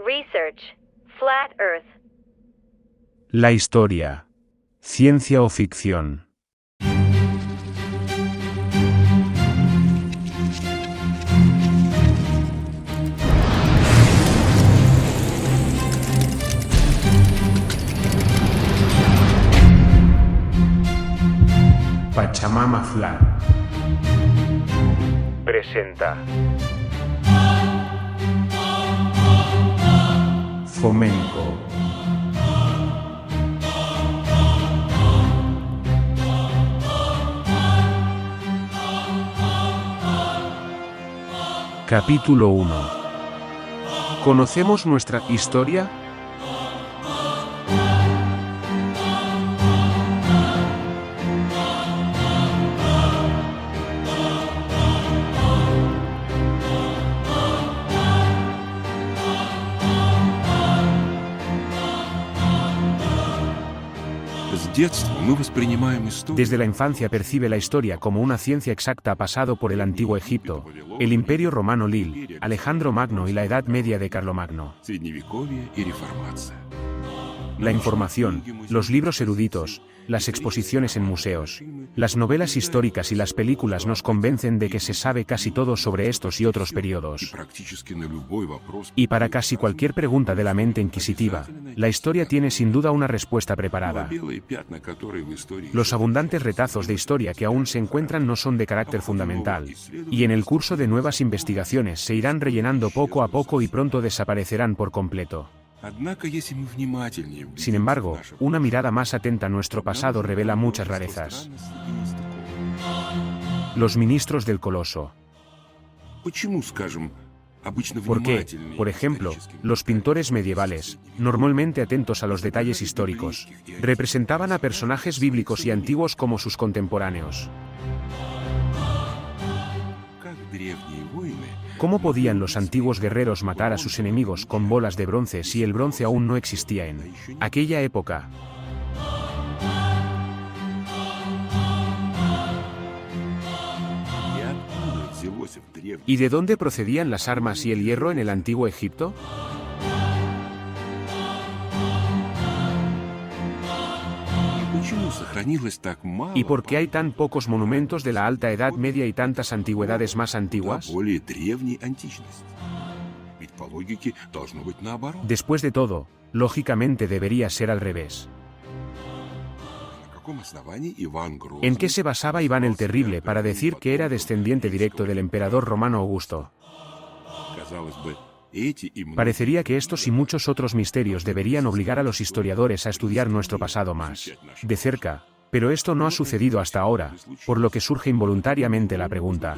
Research. Flat Earth. La historia. Ciencia o ficción. Pachamama Flat presenta Fomenko. Capítulo 1. ¿Conocemos nuestra historia? Desde la infancia percibe la historia como una ciencia exacta pasado por el antiguo Egipto, el Imperio Romano Lil, Alejandro Magno y la Edad Media de Carlomagno. La información, los libros eruditos, las exposiciones en museos, las novelas históricas y las películas nos convencen de que se sabe casi todo sobre estos y otros periodos. Y para casi cualquier pregunta de la mente inquisitiva, la historia tiene sin duda una respuesta preparada. Los abundantes retazos de historia que aún se encuentran no son de carácter fundamental, y en el curso de nuevas investigaciones se irán rellenando poco a poco y pronto desaparecerán por completo. Sin embargo, una mirada más atenta a nuestro pasado revela muchas rarezas. Los ministros del Coloso. ¿Por qué, por ejemplo, los pintores medievales, normalmente atentos a los detalles históricos, representaban a personajes bíblicos y antiguos como sus contemporáneos? ¿Cómo podían los antiguos guerreros matar a sus enemigos con bolas de bronce si el bronce aún no existía en aquella época? ¿Y de dónde procedían las armas y el hierro en el antiguo Egipto? ¿Y por qué hay tan pocos monumentos de la Alta Edad Media y tantas antigüedades más antiguas? Después de todo, lógicamente debería ser al revés. ¿En qué se basaba Iván el Terrible para decir que era descendiente directo del emperador romano Augusto? Parecería que estos y muchos otros misterios deberían obligar a los historiadores a estudiar nuestro pasado más de cerca, pero esto no ha sucedido hasta ahora, por lo que surge involuntariamente la pregunta: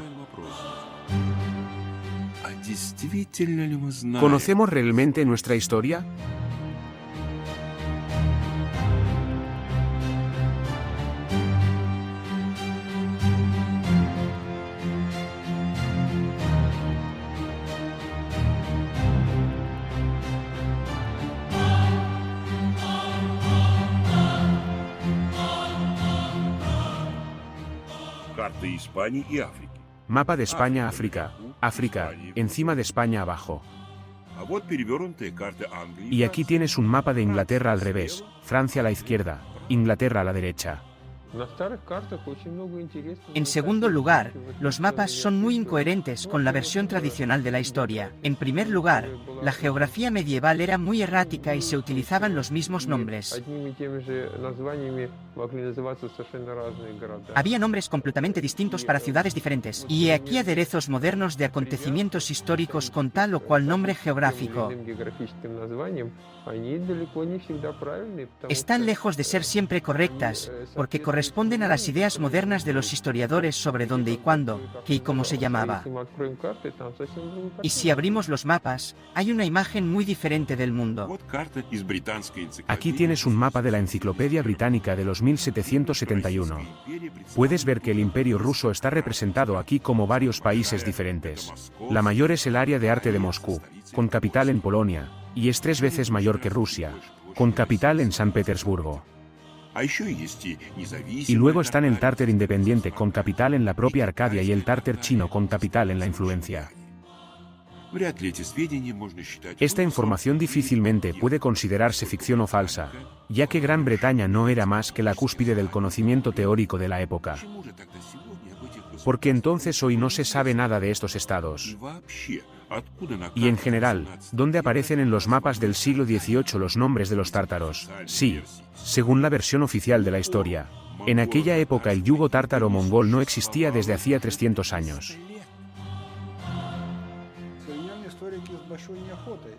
¿conocemos realmente nuestra historia? Mapa de España-África. África, encima de España abajo. Y aquí tienes un mapa de Inglaterra al revés, Francia a la izquierda, Inglaterra a la derecha. En segundo lugar, los mapas son muy incoherentes con la versión tradicional de la historia. En primer lugar, la geografía medieval era muy errática y se utilizaban los mismos nombres. Había nombres completamente distintos para ciudades diferentes, y aquí aderezos modernos de acontecimientos históricos con tal o cual nombre geográfico. Están lejos de ser siempre correctas, porque corresponden a las ideas modernas de los historiadores sobre dónde y cuándo, qué y cómo se llamaba. Y si abrimos los mapas, hay una imagen muy diferente del mundo. Aquí tienes un mapa de la Enciclopedia Británica de los 1771. Puedes ver que el Imperio ruso está representado aquí como varios países diferentes. La mayor es el área de arte de Moscú, con capital en Polonia, y es 3 veces mayor que Rusia, con capital en San Petersburgo. Y luego están el Tárter independiente con capital en la propia Arcadia y el Tárter chino con capital en la influencia. Esta información difícilmente puede considerarse ficción o falsa, ya que Gran Bretaña no era más que la cúspide del conocimiento teórico de la época. Porque entonces hoy no se sabe nada de estos estados. Y en general, ¿dónde aparecen en los mapas del siglo XVIII los nombres de los tártaros? Sí, según la versión oficial de la historia, en aquella época el yugo tártaro-mongol no existía desde hacía 300 años.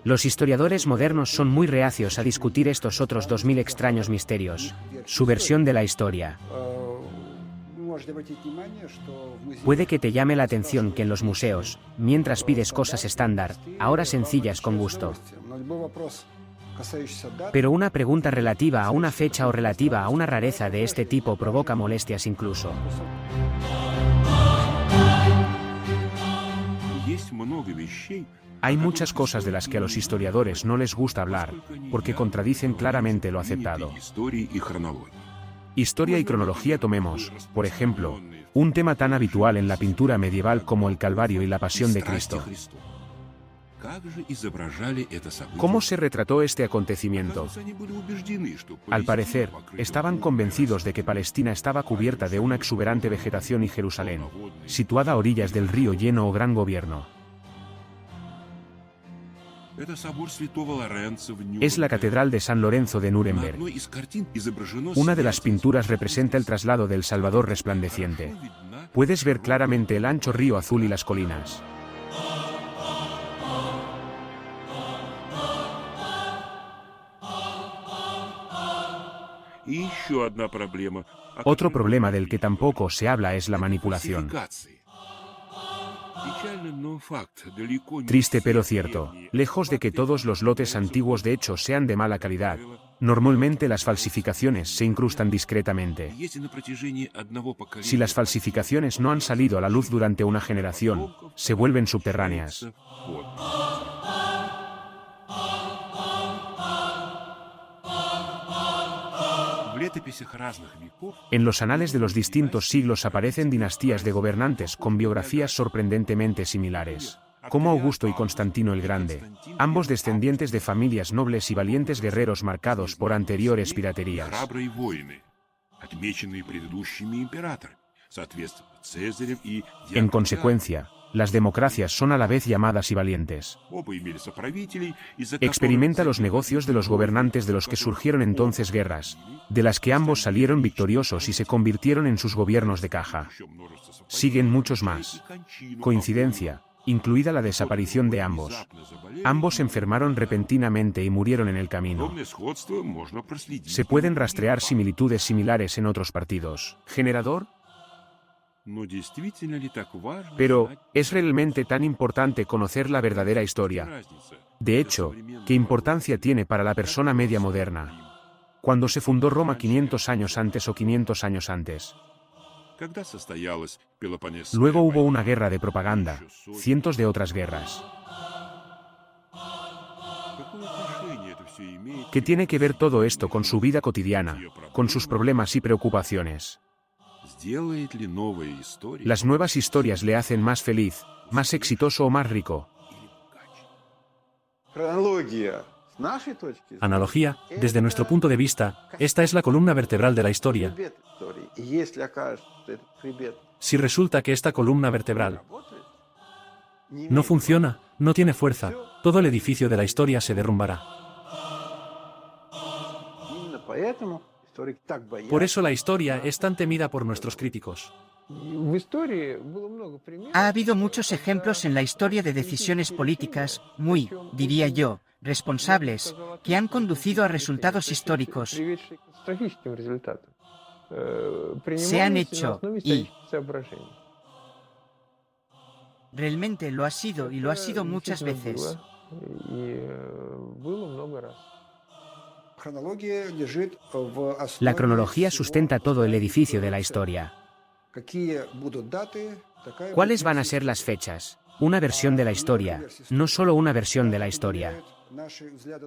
Los historiadores modernos son muy reacios a discutir estos otros 2000 extraños misterios, su versión de la historia. Puede que te llame la atención que en los museos, mientras pides cosas estándar, ahora sencillas con gusto. Pero una pregunta relativa a una fecha o relativa a una rareza de este tipo provoca molestias incluso. Hay muchas cosas de las que a los historiadores no les gusta hablar, porque contradicen claramente lo aceptado. Historia y cronología tomemos, por ejemplo, un tema tan habitual en la pintura medieval como el Calvario y la Pasión de Cristo. ¿Cómo se retrató este acontecimiento? Al parecer, estaban convencidos de que Palestina estaba cubierta de una exuberante vegetación y Jerusalén, situada a orillas del río lleno o gran gobierno. Es la Catedral de San Lorenzo de Nuremberg. Una de las pinturas representa el traslado del Salvador resplandeciente. Puedes ver claramente el ancho río azul y las colinas. Otro problema del que tampoco se habla es la manipulación. Triste pero cierto, lejos de que todos los lotes antiguos de hecho sean de mala calidad, normalmente las falsificaciones se incrustan discretamente. Si las falsificaciones no han salido a la luz durante una generación, se vuelven subterráneas. En los anales de los distintos siglos aparecen dinastías de gobernantes con biografías sorprendentemente similares, como Augusto y Constantino el Grande, ambos descendientes de familias nobles y valientes guerreros marcados por anteriores piraterías. En consecuencia, las democracias son a la vez llamadas y valientes. Experimenta los negocios de los gobernantes de los que surgieron entonces guerras, de las que ambos salieron victoriosos y se convirtieron en sus gobiernos de caja. Siguen muchos más. Coincidencia, incluida la desaparición de ambos. Ambos enfermaron repentinamente y murieron en el camino. Se pueden rastrear similitudes similares en otros partidos. ¿Generador? Pero, ¿es realmente tan importante conocer la verdadera historia? De hecho, ¿qué importancia tiene para la persona media moderna? ¿Cuándo se fundó Roma 500 años antes o 500 años antes? Luego hubo una guerra de propaganda, cientos de otras guerras. ¿Qué tiene que ver todo esto con su vida cotidiana, con sus problemas y preocupaciones? ¿Las nuevas historias le hacen más feliz, más exitoso o más rico? Analogía, desde nuestro punto de vista, esta es la columna vertebral de la historia. Si resulta que esta columna vertebral no funciona, no tiene fuerza, todo el edificio de la historia se derrumbará. Por eso la historia es tan temida por nuestros críticos. Ha habido muchos ejemplos en la historia de decisiones políticas, muy, diría yo, responsables, que han conducido a resultados históricos. Se han hecho, y realmente lo ha sido, y lo ha sido muchas veces. La cronología sustenta todo el edificio de la historia. ¿Cuáles van a ser las fechas? Una versión de la historia, no solo una versión de la historia.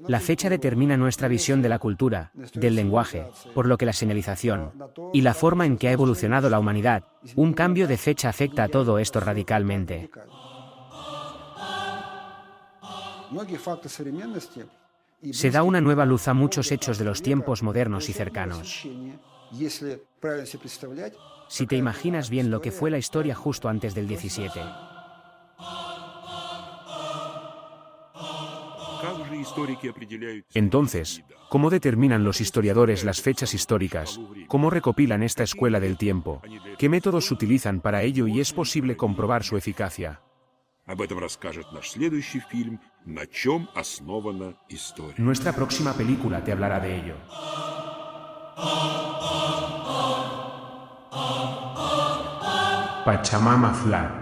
La fecha determina nuestra visión de la cultura, del lenguaje, por lo que la señalización, y la forma en que ha evolucionado la humanidad, un cambio de fecha afecta a todo esto radicalmente. Se da una nueva luz a muchos hechos de los tiempos modernos y cercanos. Si te imaginas bien lo que fue la historia justo antes del 17. Entonces, ¿cómo determinan los historiadores las fechas históricas? ¿Cómo recopilan esta escuela del tiempo? ¿Qué métodos utilizan para ello y es posible comprobar su eficacia? Nuestra próxima película te hablará de ello. Pachamama Flat.